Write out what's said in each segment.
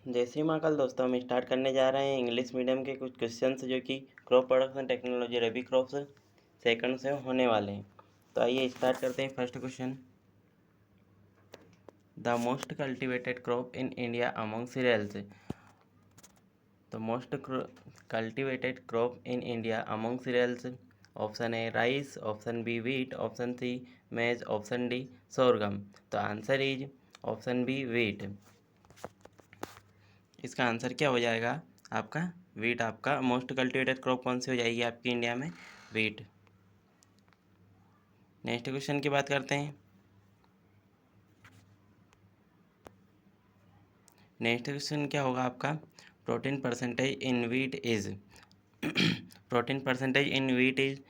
जय श्री महाकाल दोस्तों, हम स्टार्ट करने जा रहे हैं इंग्लिश मीडियम के कुछ क्वेश्चंस जो कि crop production technology rabi crops second से होने वाले हैं। तो आइए स्टार्ट करते हैं। First question, the most cultivated crop in India among cereals. The most cultivated crop in India among cereals. Option A rice, option B wheat, option C maize, option D sorghum. तो answer is option B wheat. इसका answer क्या हो जाएगा आपका? Wheat. आपका most cultivated crop कौन सी हो जाएगी आपकी इंडिया में? वीट। नेक्स्ट क्वेश्चन की बात करते हैं। नेक्स्ट क्वेश्चन क्या होगा आपका? Protein percentage in wheat is. Protein percentage in wheat is.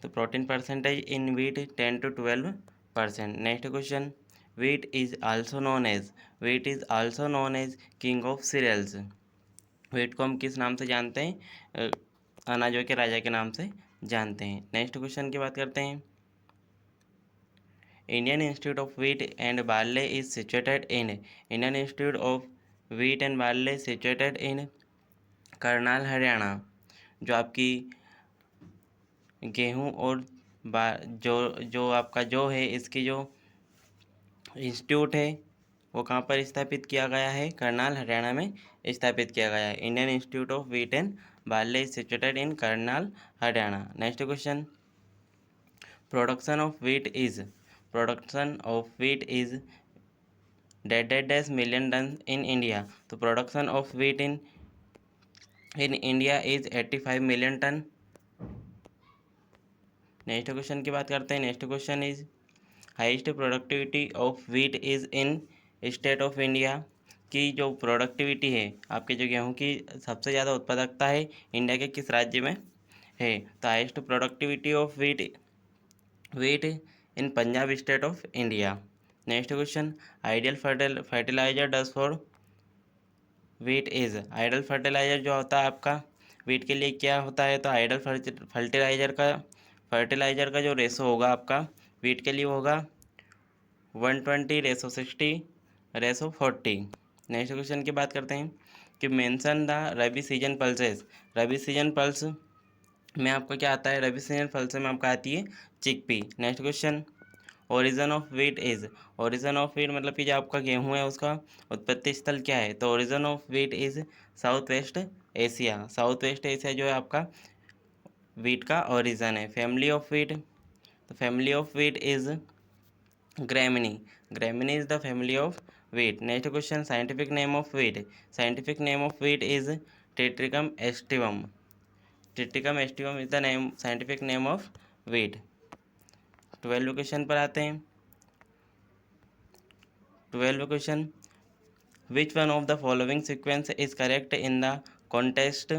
तो protein percentage in wheat 10 to 12%। Next question, wheat is also known as. Wheat is also known as king of cereals. Wheat को हम किस नाम से जानते हैं? अनाजों के राजा के नाम से जानते हैं। नेक्स्ट क्वेश्चन की बात करते हैं। Indian Institute of Wheat and Barley is situated in. Indian Institute of Wheat and barley situated in Karnal, Haryana. जो आपकी गेहूं और जो जो आपका जो है, इसकी जो इंस्टीट्यूट है वो कहाँ पर स्थापित किया गया है? करनाल, हरियाणा में स्थापित किया गया है। Indian Institute of Wheat and Barley is situated in Karnal, Haryana. Next question, production of wheat is. Production of wheat is dead million ton in India. तो production of wheat in India is 85 million ton. Next question की बात करते हैं। Next question is highest productivity of wheat is in state of India. की जो productivity है आपके जो गेहूं की सबसे ज़्यादा उत्पादकता है इंडिया के किस राज्य में है? तो highest productivity of wheat in Punjab state of India. Next question, ideal fertiliser dose for wheat is. Ideal fertiliser जो होता है आपका व्हीट के लिए क्या होता है? तो आइडियल फर्टिलाइजर का जो रेशो होगा आपका व्हीट के लिए होगा 120:60:40। नेक्स्ट क्वेश्चन की बात करते हैं कि mention the rabi season pulses. Rabi season pulse में आपका क्या आता है? रबी सीजन पल्स में आपका आती है chickpea. Next question, origin of wheat is. Origin of wheat मतलब कि जो आपका गेहूं है उसका उत्पत्ति स्थल क्या है? तो origin of wheat is South West Asia. South West Asia जो है आपका व्हीट का ओरिजन है। Family of wheat. तो family of wheat is gramineae. Gramineae is the family of wheat. Next question, scientific name of wheat. Scientific name of wheat is triticum aestivum. Triticum aestivum is the name scientific name of wheat. 12 question पर आते हैं। 12 question, which one of the following sequence is correct in the contest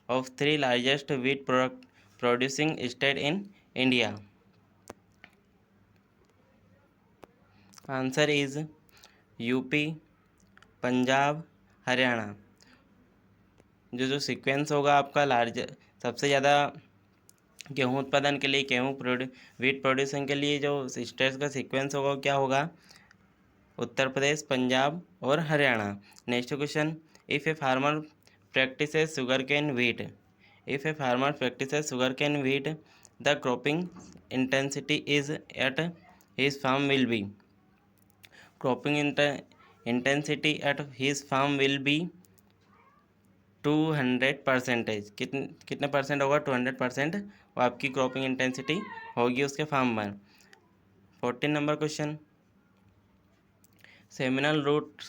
of 3 largest wheat producing state in India? Answer is UP, Punjab, Haryana. जो sequence होगा आपका सबसे ज़्यादा गेहूं उत्पादन के लिए व्हीट प्रोड्यूसिंग के लिए जो स्टेट्स का सीक्वेंस होगा वो क्या होगा? उत्तर प्रदेश, पंजाब और Haryana. Next question, if a farmer practices sugarcane wheat. If a farmer practices sugarcane wheat the cropping intensity is at his farm will be. Cropping intensity at his farm will be 200%। कितने percent होगा? 200% वो आपकी cropping intensity होगी उसके farm पर। 14 number question, seminal root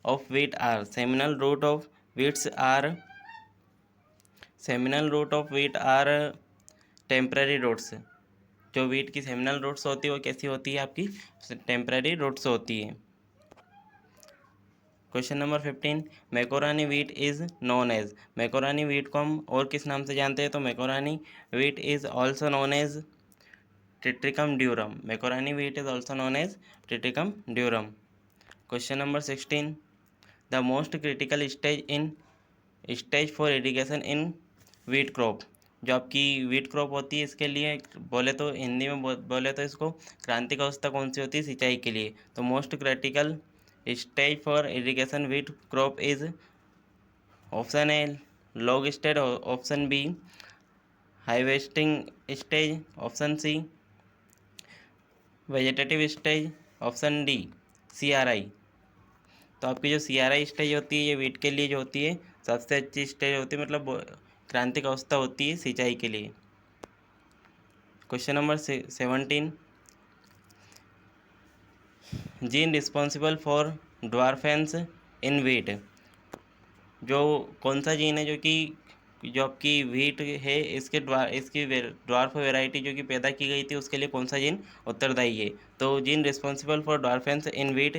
of wheat are. Seminal root of wheats are. Seminal root of wheat are temporary roots. जो wheat की seminal roots होती है वो कैसी होती है? आपकी टेम्पररी रूट्स होती है। Question number 15, macaroni wheat is known as. Macaroni wheat को हम और किस नाम से जानते हैं? तो macaroni wheat is also known as triticum durum. Macaroni wheat is also known as triticum durum. Question number 16, the most critical stage for irrigation in wheat crop. जो आपकी व्हीट क्रॉप होती है इसके लिए बोले तो हिंदी में बोले तो इसको क्रांतिक अवस्था कौन सी होती है सिंचाई के लिए? तो most critical Stage for irrigation wheat crop is option A log stage, option B harvesting stage, option C vegetative stage, option D CRI। तो आपकी जो CRI स्टेज होती है ये वीट के लिए जो होती है सबसे अच्छी स्टेज होती है, मतलब क्रांतिक अवस्था होती है सिंचाई के लिए। Question number 17, gene responsible for dwarfness in wheat, जो कौन सा जीन है जो आपकी वीट है इसकी ड्वार्फ वेराइटी जो कि पैदा की गई थी उसके लिए कौन सा जीन उत्तरदायी है। तो gene responsible for dwarfness in wheat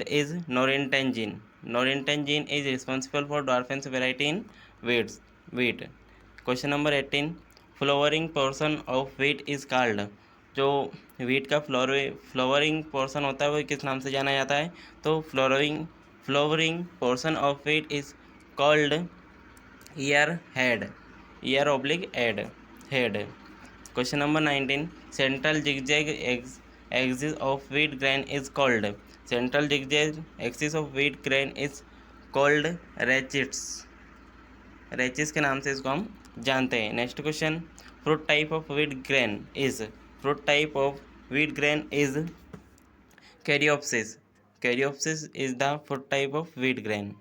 is Norin ten gene. Norin ten gene is responsible for dwarfness variety in wheat. Question number 18, flowering portion of wheat is called, जो वीट का फ्लोवरिंग पोर्शन होता है वो किस नाम से जाना जाता है। तो flowering portion of wheat is called ear head. Question number 19, central zigzag axis of wheat grain is called, central zigzag axis of wheat grain is called rachis के नाम से इसको हम जानते हैं। Next question, fruit type of wheat grain is caryopsis is the fruit type of wheat grain.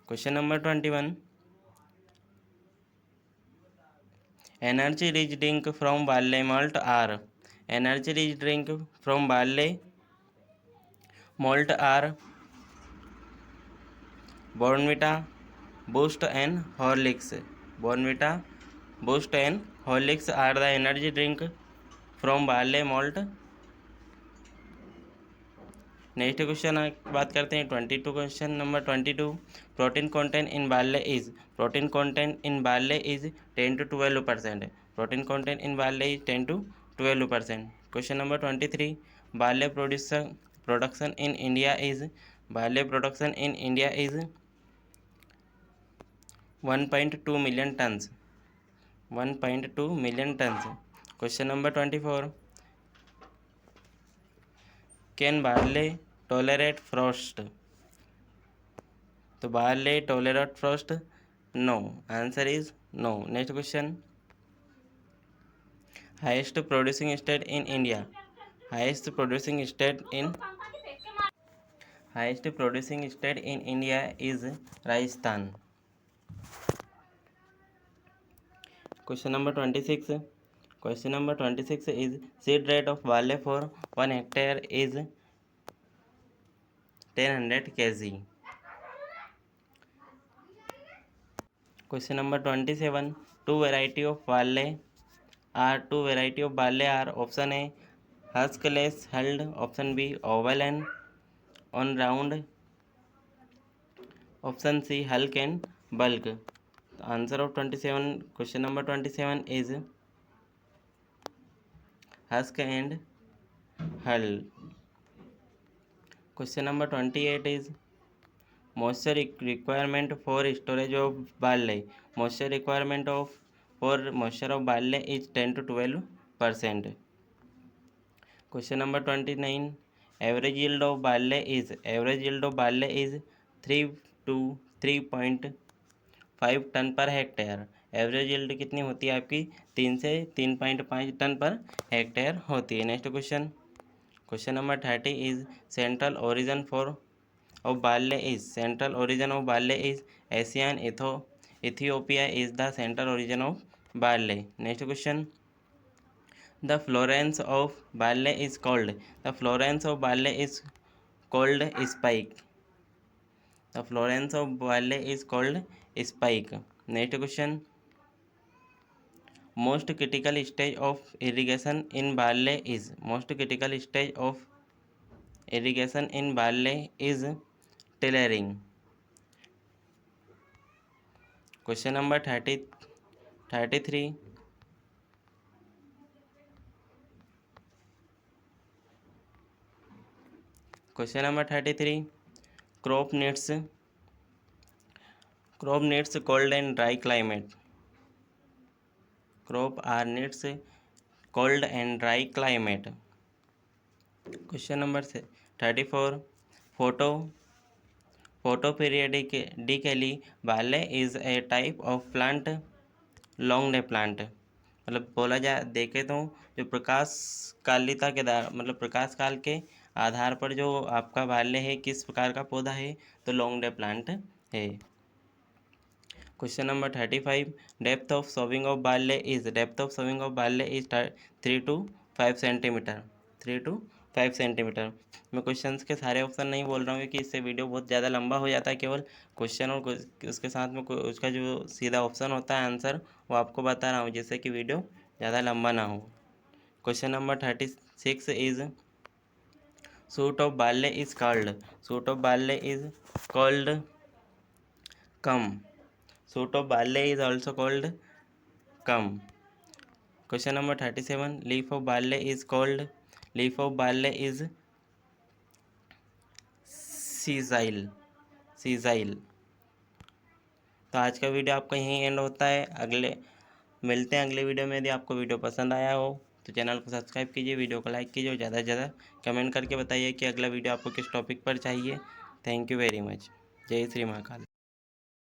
Question number 21, energy rich drink from barley malt are, energy rich drink from barley malt are Bournvita, Boost and Horlicks are the energy drink from barley malt। Next question बात करते हैं 22, question number 22, protein content in barley is 10 to 12%, protein content in barley is 10 to 12%। Question number 23, barley production in India is 1.2 million tons, 1.2 million tons। Question number 24, can barley tolerate frost, तो barley tolerate frost, no, answer is no. Next question, highest producing state in India, highest producing state in India is Rajasthan. Question number 26, is seed rate of barley for 1 hectare is 1000 kg। Question number 27, two variety of barley are, option A huskless hulled, option B oval and on round, option C hulk and bulk. Answer of 27, question number 27 is husk and hulled. Question number 28 is moisture requirement for storage of barley, moisture requirement for moisture of barley is 10 to 12%। Question number 29, average yield of barley is 3 to 3.5 ton per hectare. Average yield कितनी होती है आपकी, 3 से 3.5 ton per hectare होती है। Next question number 30 is central origin of barley is Asian Ethiopia is the central origin of barley. Next question, the Florence of barley is called spike. Next question, most critical stage of irrigation in barley is tailoring. Question number 33, crop needs cold and dry climate, question number 34 photo photoperiodically बाले is a type of plant long day plant. मतलब बोला जाए देखे तो जो प्रकाश Kalita के मतलब प्रकाश काल के आधार पर जो आपका बाल्य है किस प्रकार का पौधा है, तो लॉन्ग डे प्लांट है। Question number 35 depth of sowing of barley is 3 to 5 centimetre. 3 to 5 centimetre. मैं क्वेश्चंस के सारे ऑप्शन नहीं बोल रहा हूँ क्योंकि इससे वीडियो बहुत ज़्यादा लंबा हो जाता है। केवल क्वेश्चन और उसके साथ में उसका जो सीधा ऑप्शन होता है आंसर, वो आपको बता रहा हूँ जिससे कि वीडियो ज़्यादा लंबा ना हो। Question number 36 is shoot of barley is called culm. Shoot of barley is also called culm. Question number 37 leaf of barley is sessile. तो आज का वीडियो आपका यहीं एंड होता है। मिलते हैं अगले वीडियो में। यदि आपको वीडियो पसंद आया हो तो चैनल को सब्सक्राइब कीजिए, वीडियो को लाइक कीजिए और ज़्यादा से ज़्यादा कमेंट करके बताइए कि अगला वीडियो आपको किस टॉपिक पर चाहिए। Thank you very much. जय श्री महाकाल।